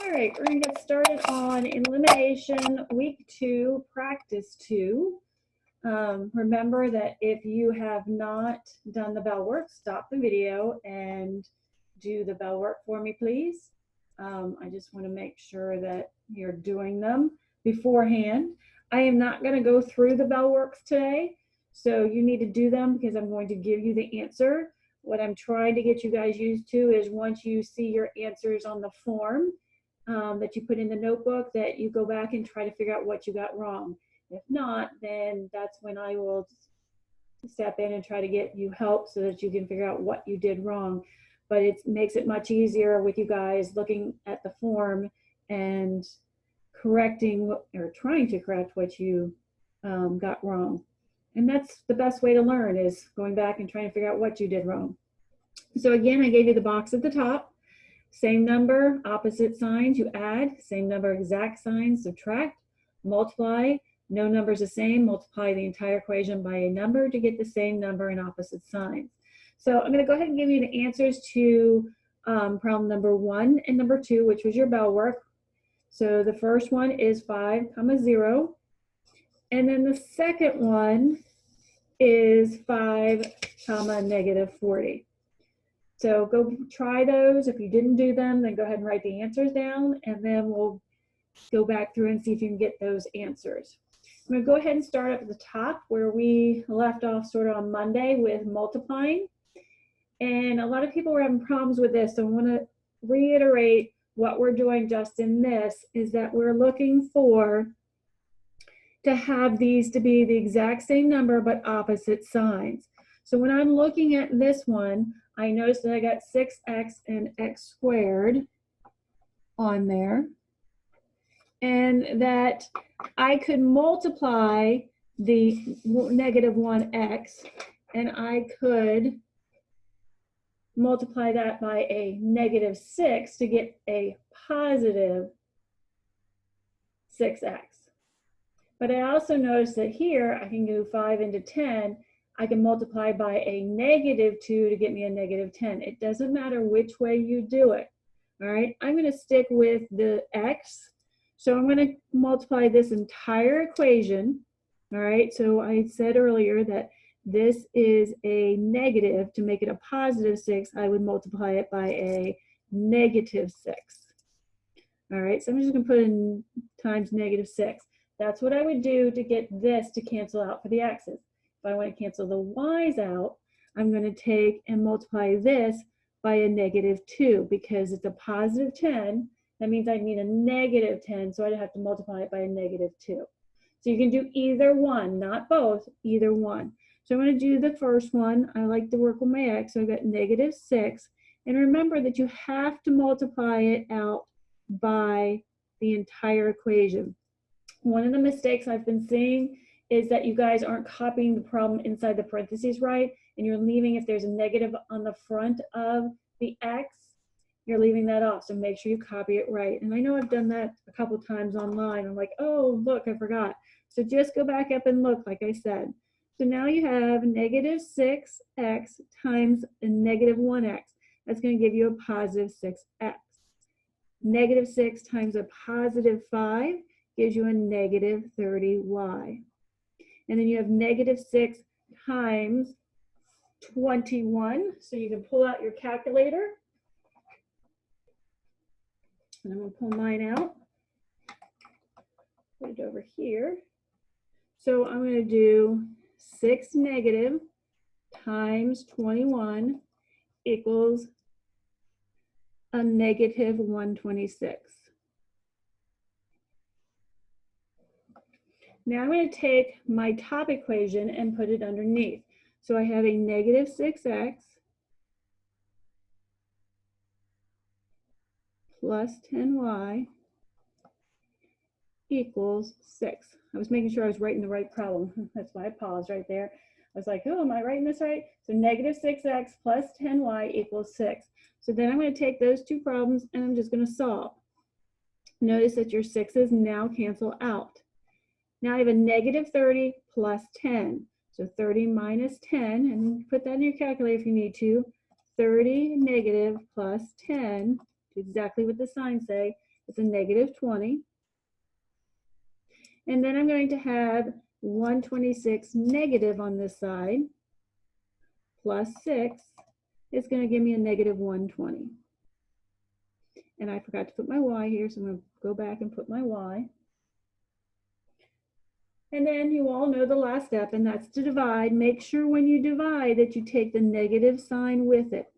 All right, we're going to get started on Elimination Week 2, Practice 2. Remember that if you have not done the bell work, stop the video and do the bell work for me, please. I just want to make sure that you're doing them beforehand. I am not going to go through the bell works today, so you need to do them because I'm going to give you the answer. What I'm trying to get you guys used to is once you see your answers on the form that you put in the notebook, that you go back and try to figure out what you got wrong. If not, then that's when I will step in and try to get you help so that you can figure out what you did wrong. But it makes it much easier with you guys looking at the form and correcting or trying to correct what you got wrong. And that's the best way to learn, is going back and trying to figure out what you did wrong. So again, I gave you the box at the top. Same number, opposite signs, you add. Same number, exact signs, subtract. Multiply, no number's the same. Multiply the entire equation by a number to get the same number in opposite signs. So I'm going to go ahead and give you the answers to problem number 1 and number 2, which was your bell work. So the first one is 5, 0. And then the second one is 5, negative 40. So go try those. If you didn't do them, then go ahead and write the answers down, and then we'll go back through and see if you can get those answers. I'm going to go ahead and start up at the top where we left off sort of on Monday with multiplying. And a lot of people were having problems with this, so I want to reiterate what we're doing just in this is that we're looking for to have these to be the exact same number but opposite signs. So when I'm looking at this one, I noticed that I got 6x and x squared on there, and that I could multiply the negative 1x, and I could multiply that by a negative 6 to get a positive 6x. But I also noticed that here I can do 5 into 10. I can multiply by a negative 2 to get me a negative 10. It doesn't matter which way you do it. All right, I'm going to stick with the x. So I'm going to multiply this entire equation. All right, so I said earlier that this is a negative. To make it a positive 6, I would multiply it by a negative 6. All right, so I'm just going to put in times negative 6. That's what I would do to get this to cancel out for the x's. If I want to cancel the y's out, I'm going to take and multiply this by a negative 2 because it's a positive 10. That means I need a negative 10, so I'd have to multiply it by a negative 2. So you can do either one, not both, either one. So I'm going to do the first one. I like to work with my x, so I've got negative 6. And remember that you have to multiply it out by the entire equation. One of the mistakes I've been seeing is that you guys aren't copying the problem inside the parentheses right, and you're leaving, if there's a negative on the front of the x, you're leaving that off. So make sure you copy it right. And I know I've done that a couple times online. I'm like, oh, look, I forgot. So just go back up and look, like I said. So now you have negative 6x times a negative 1x. That's going to give you a positive 6x. Negative 6 times a positive 5 gives you a negative 30y. And then you have negative 6 times 21. So you can pull out your calculator. And I'm going to pull mine out. Put it over here. So I'm going to do 6 negative times 21 equals a negative 126. Now I'm going to take my top equation and put it underneath. So I have a negative 6x plus 10y equals 6. I was making sure I was writing the right problem. That's why I paused right there. I was like, oh, am I writing this right? So negative 6x plus 10y equals 6. So then I'm going to take those two problems and I'm just going to solve. Notice that your 6's now cancel out. Now I have a negative 30 plus 10. So 30 minus 10, and put that in your calculator if you need to. 30 negative plus 10, exactly what the signs say, It's a negative 20. And then I'm going to have 126 negative on this side, plus 6 is going to give me a negative 120. And I forgot to put my y here, so I'm going to go back and put my y. And then you all know the last step, and that's to divide. Make sure when you divide that you take the negative sign with it.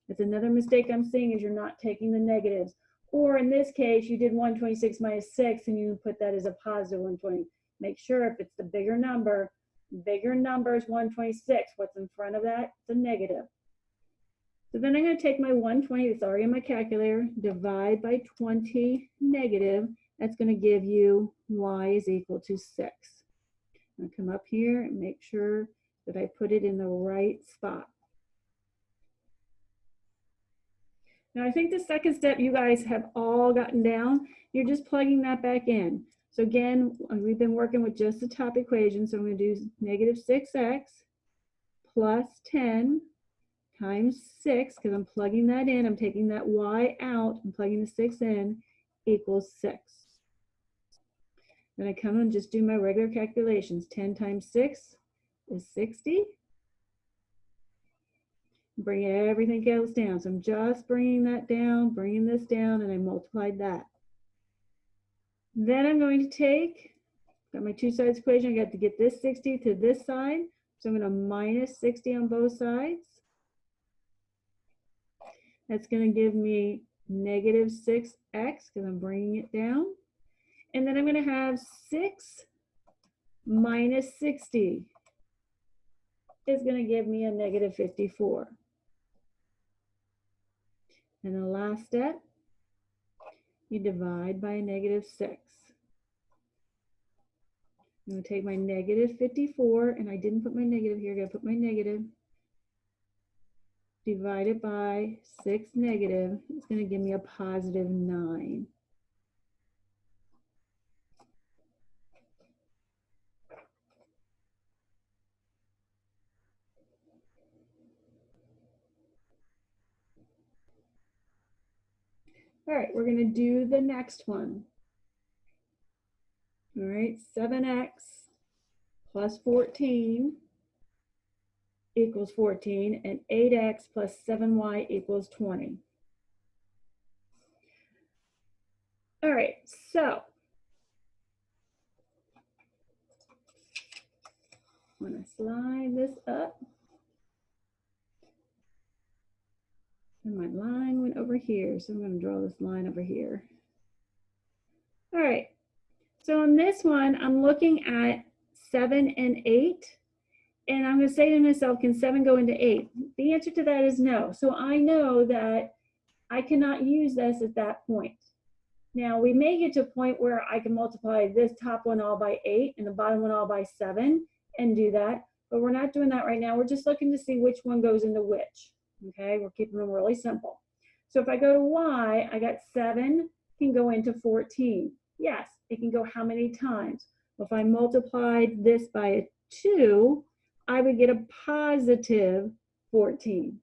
That's another mistake I'm seeing, is you're not taking the negatives. Or in this case, you did 126 minus 6 and you put that as a positive 120. Make sure if it's the bigger number is 126. What's in front of that? It's a negative. So then I'm going to take my 120 that's already in my calculator, divide by 20 negative. That's going to give you y is equal to 6. I'm going to come up here and make sure that I put it in the right spot. Now I think the second step you guys have all gotten down. You're just plugging that back in. So again, we've been working with just the top equation. So I'm going to do negative 6x plus 10 times 6, because I'm plugging that in. I'm taking that y out and plugging the 6 in, equals 6. Then I come and just do my regular calculations. 10 times 6 is 60. Bring everything else down. So I'm just bringing that down, bringing this down, and I multiplied that. Then I'm going to take, got my two sides equation, I got to get this 60 to this side. So I'm going to minus 60 on both sides. That's going to give me negative 6x, because I'm bringing it down. And then I'm going to have 6 minus 60 is going to give me a negative 54. And the last step, you divide by a negative 6. I'm going to take my negative 54, and I didn't put my negative here, I'm going to put my negative, divided by 6 negative, it's going to give me a positive 9. All right, we're going to do the next one. All right, 7x plus 14 equals 14, and 8x plus 7y equals 20. All right, so I'm going to slide this up. And my line went over here, so I'm going to draw this line over here. All right, so on this one, I'm looking at 7 and 8, and I'm going to say to myself, can 7 go into 8? The answer to that is no. So I know that I cannot use this at that point. Now, we may get to a point where I can multiply this top one all by 8 and the bottom one all by 7 and do that, but we're not doing that right now. We're just looking to see which one goes into which. Okay, we're keeping them really simple. So if I go to y, I got 7 can go into 14. Yes, it can go how many times? Well, if I multiplied this by a 2, I would get a positive 14.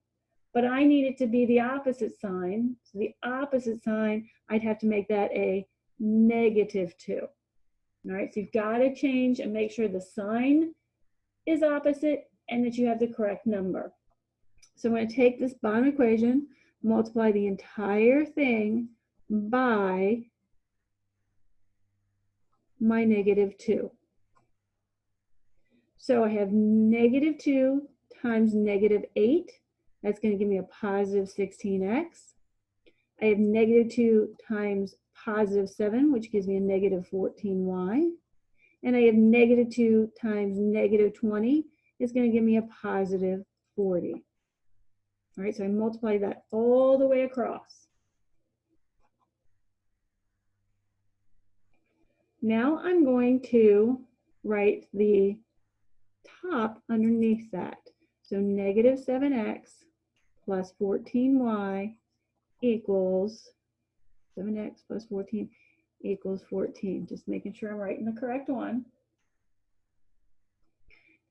But I need it to be the opposite sign. So the opposite sign, I'd have to make that a negative 2. All right, so you've got to change and make sure the sign is opposite and that you have the correct number. So I'm going to take this bottom equation, multiply the entire thing by my negative 2. So I have negative 2 times negative 8. That's going to give me a positive 16x. I have negative 2 times positive 7, which gives me a negative 14y. And I have negative 2 times negative 20 is going to give me a positive 40. All right, so I multiply that all the way across. Now I'm going to write the top underneath that. So negative 7x plus 14y equals 7x plus 14 equals 14. Just making sure I'm writing the correct one.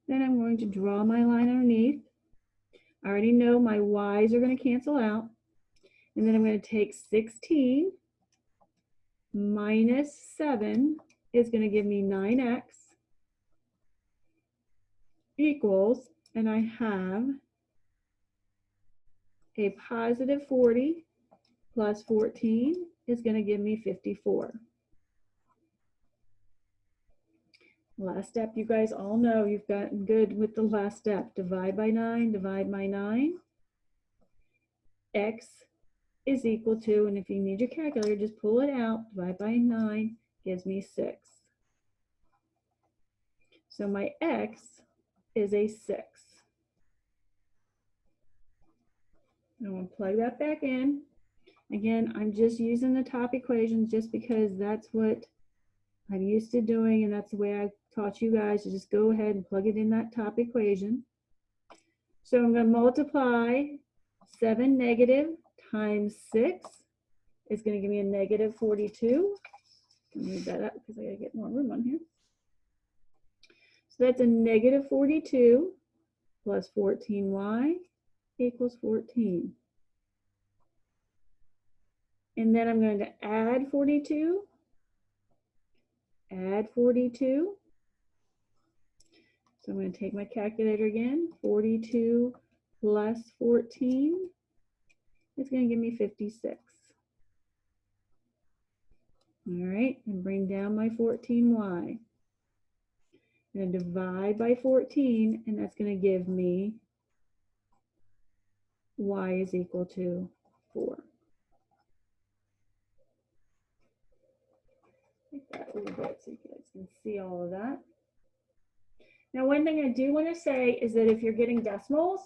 Then I'm going to draw my line underneath. I already know my y's are going to cancel out. And then I'm going to take 16 minus 7 is going to give me 9x equals, and I have a positive 40 plus 14 is going to give me 54. Last step, you guys all know you've gotten good with the last step. Divide by 9, divide by 9. X is equal to, and if you need your calculator, just pull it out. Divide by 9 gives me 6. So my X is a 6. I'm going to plug that back in. Again, I'm just using the top equations just because that's what I'm used to doing, and that's the way I taught you guys to just go ahead and plug it in that top equation. So I'm going to multiply 7 negative times 6 is going to give me a negative 42. I'll move that up because I got to get more room on here. So that's a negative 42 plus 14y equals 14. And then I'm going to add 42, add 42. So I'm going to take my calculator again. 42 plus 14 is going to give me 56. All right, and bring down my 14y. I'm going to divide by 14, and that's going to give me y is equal to 4. Take that a little bit so you guys can see all of that. Now, one thing I do want to say is that if you're getting decimals,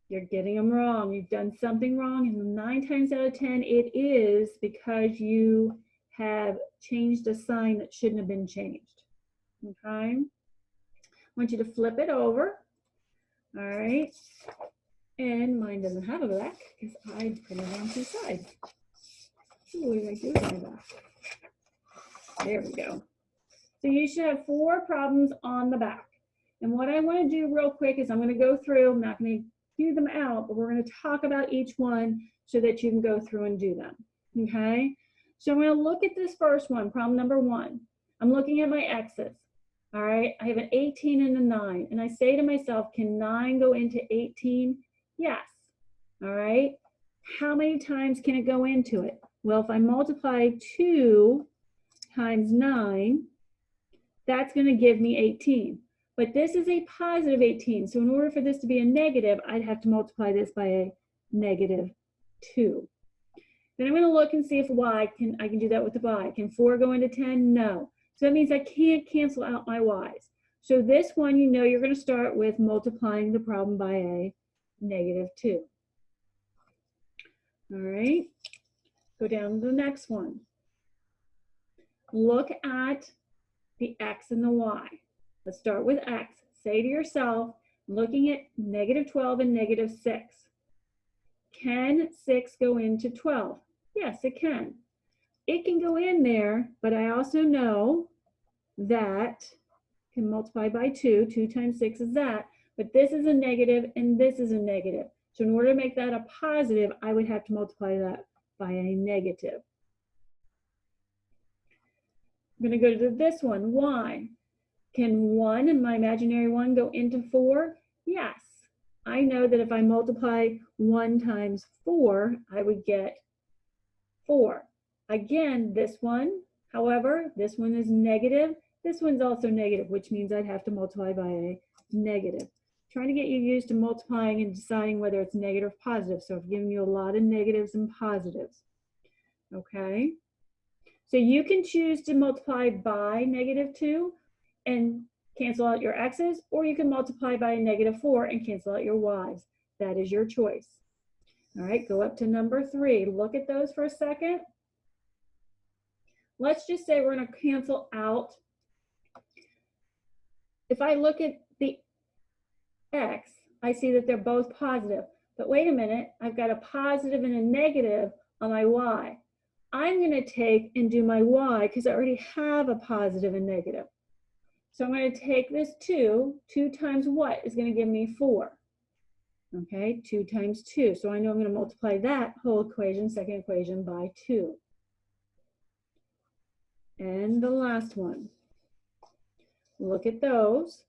you're getting them wrong. You've done something wrong, and 9 times out of 10, it is because you have changed a sign that shouldn't have been changed. Okay? I want you to flip it over. All right? And mine doesn't have a back because I put it on 2 sides. Ooh, what did I do with my back? There we go. So you should have 4 problems on the back. And what I want to do real quick is I'm going to go through, I'm not going to do them out, but we're going to talk about each one so that you can go through and do them. Okay? So I'm going to look at this first one, problem number 1. I'm looking at my x's. All right? I have an 18 and a 9. And I say to myself, can 9 go into 18? Yes. All right? How many times can it go into it? Well, if I multiply 2 times 9, that's going to give me 18. But this is a positive 18. So in order for this to be a negative, I'd have to multiply this by a negative 2. Then I'm going to look and see if I can do that with the y. Can 4 go into 10? No. So that means I can't cancel out my y's. So this one, you know, you're going to start with multiplying the problem by a negative 2. All right. Go down to the next one. Look at the x and the y. Let's start with x. Say to yourself, looking at negative 12 and negative 6. Can 6 go into 12? Yes, it can. It can go in there, but I also know that can multiply by 2. 2 times 6 is that. But this is a negative and this is a negative. So in order to make that a positive, I would have to multiply that by a negative. I'm going to go to this one, y. Can 1, and my imaginary 1, go into 4? Yes. I know that if I multiply 1 times 4, I would get 4. Again, this one, however, this one is negative. This one's also negative, which means I'd have to multiply by a negative. Trying to get you used to multiplying and deciding whether it's negative or positive. So I've given you a lot of negatives and positives. Okay? So you can choose to multiply by negative 2 and cancel out your x's, or you can multiply by a negative 4 and cancel out your y's. That is your choice. All right, go up to number 3. Look at those for a second. Let's just say we're going to cancel out. If I look at the x, I see that they're both positive. But wait a minute, I've got a positive and a negative on my y. I'm going to take and do my y because I already have a positive and negative. So I'm going to take this 2 times what is going to give me 4. Okay, 2 times 2. So I know I'm going to multiply that whole equation, second equation, by 2. and the last one. Look at those.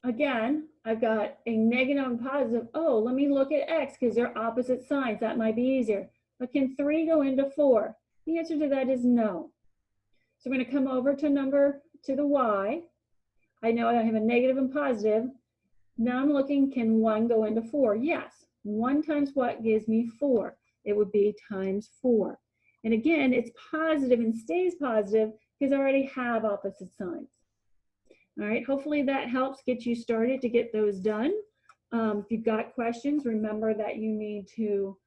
Again, I've got a negative and positive. Oh, let me look at X because they're opposite signs. That might be easier. But can 3 go into 4? The answer to that is no. So I'm going to come over to the Y. I know I have a negative and positive. Now I'm looking, can 1 go into 4? Yes. 1 times what gives me 4? It would be times 4. And again, it's positive and stays positive because I already have opposite signs. All right, hopefully that helps get you started to get those done. If you've got questions, remember that you need to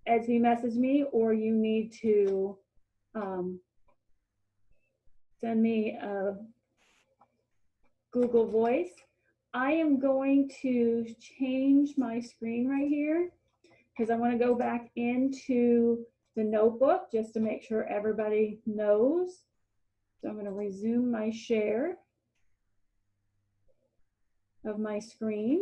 message me, or you need to send me a Google Voice. I am going to change my screen right here because I want to go back into the notebook just to make sure everybody knows. So I'm going to resume my share of my screen.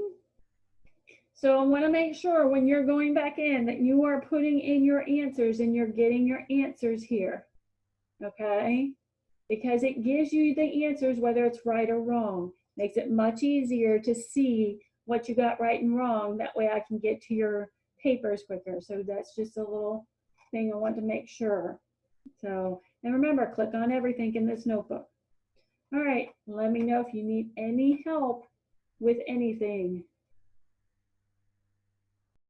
So I want to make sure when you're going back in that you are putting in your answers and you're getting your answers here, okay? Because it gives you the answers whether it's right or wrong. Makes it much easier to see what you got right and wrong. That way I can get to your papers quicker. So that's just a little thing I want to make sure. So, and remember, click on everything in this notebook. All right, let me know if you need any help with anything.